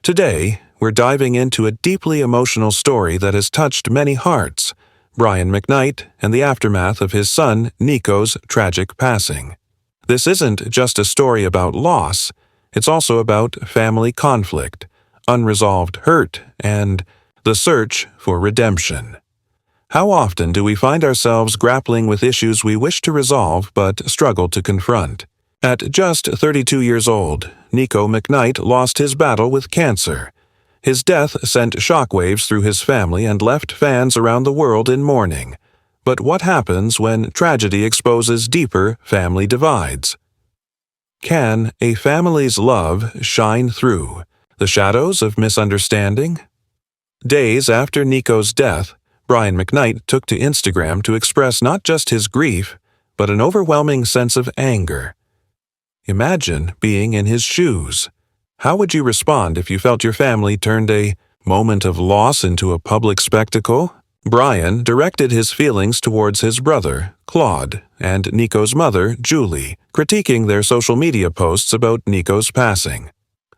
Today, we're diving into a deeply emotional story that has touched many hearts, Brian McKnight and the aftermath of his son Nico's tragic passing. This isn't just a story about loss, it's also about family conflict, unresolved hurt, and the search for redemption. How often do we find ourselves grappling with issues we wish to resolve but struggle to confront? At just 32 years old, Nico McKnight lost his battle with cancer. His death sent shockwaves through his family and left fans around the world in mourning. But what happens when tragedy exposes deeper family divides? Can a family's love shine through the shadows of misunderstanding? Days after Nico's death, Brian McKnight took to Instagram to express not just his grief, but an overwhelming sense of anger. Imagine being in his shoes. How would you respond if you felt your family turned a moment of loss into a public spectacle? Brian directed his feelings towards his brother, Claude, and Nico's mother, Julie, critiquing their social media posts about Nico's passing.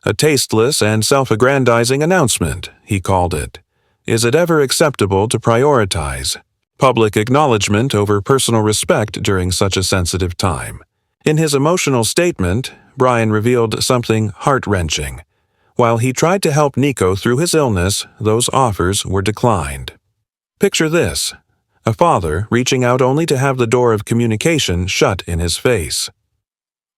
A tasteless and self-aggrandizing announcement, he called it. Is it ever acceptable to prioritize public acknowledgement over personal respect during such a sensitive time? In his emotional statement, Brian revealed something heart-wrenching. While he tried to help Nico through his illness, those offers were declined. Picture this: a father reaching out only to have the door of communication shut in his face.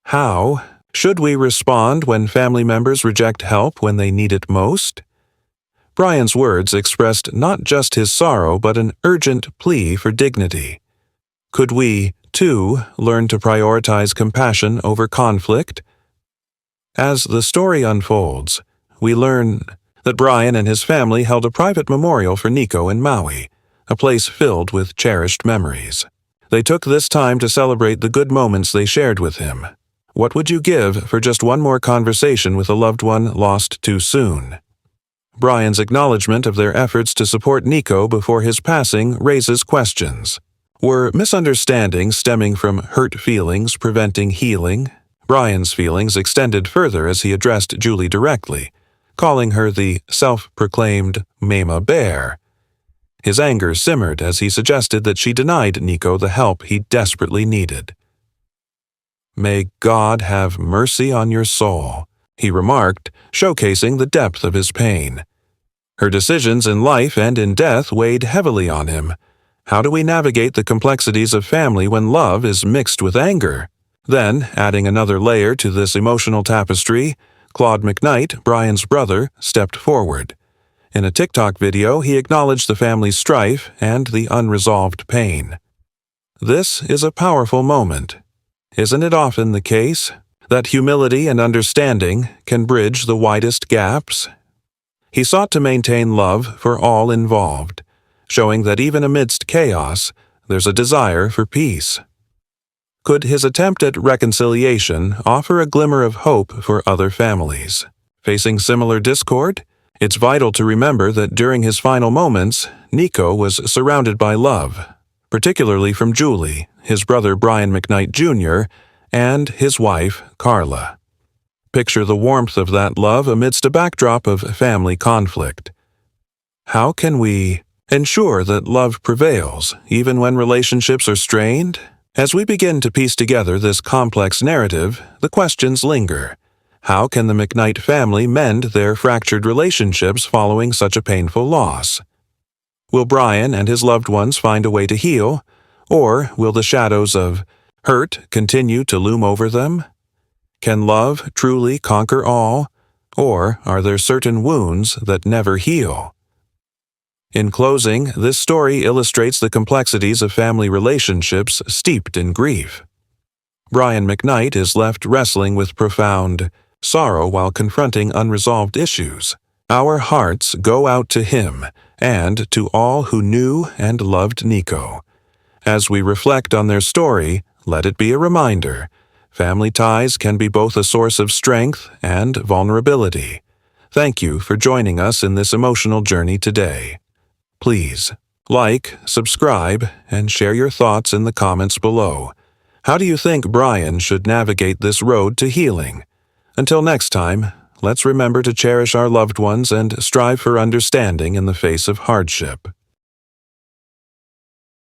How should we respond when family members reject help when they need it most? Brian's words expressed not just his sorrow but an urgent plea for dignity. Could we, too, learn to prioritize compassion over conflict? As the story unfolds, we learn that Brian and his family held a private memorial for Nico in Maui, a place filled with cherished memories. They took this time to celebrate the good moments they shared with him. What would you give for just one more conversation with a loved one lost too soon? Brian's acknowledgement of their efforts to support Nico before his passing raises questions. Were misunderstandings stemming from hurt feelings preventing healing? Brian's feelings extended further as he addressed Julie directly, calling her the self-proclaimed Mama Bear. His anger simmered as he suggested that she denied Nico the help he desperately needed. "May God have mercy on your soul," he remarked, showcasing the depth of his pain. Her decisions in life and in death weighed heavily on him. How do we navigate the complexities of family when love is mixed with anger? Then, adding another layer to this emotional tapestry, Claude McKnight, Brian's brother, stepped forward. In a TikTok video, he acknowledged the family's strife and the unresolved pain. This is a powerful moment. Isn't it often the case that humility and understanding can bridge the widest gaps? He sought to maintain love for all involved, showing that even amidst chaos, there's a desire for peace. Could his attempt at reconciliation offer a glimmer of hope for other families facing similar discord? It's vital to remember that during his final moments, Nico was surrounded by love, particularly from Julie, his brother Brian McKnight Jr., and his wife, Carla. Picture the warmth of that love amidst a backdrop of family conflict. How can we ensure that love prevails, even when relationships are strained? As we begin to piece together this complex narrative, the questions linger. How can the McKnight family mend their fractured relationships following such a painful loss? Will Brian and his loved ones find a way to heal, or will the shadows of hurt continue to loom over them? Can love truly conquer all, or are there certain wounds that never heal? In closing, this story illustrates the complexities of family relationships steeped in grief. Brian McKnight is left wrestling with profound sorrow while confronting unresolved issues. Our hearts go out to him and to all who knew and loved Nico. As we reflect on their story, let it be a reminder: family ties can be both a source of strength and vulnerability. Thank you for joining us in this emotional journey today. Please like, subscribe, and share your thoughts in the comments below. How do you think Brian should navigate this road to healing? Until next time, let's remember to cherish our loved ones and strive for understanding in the face of hardship.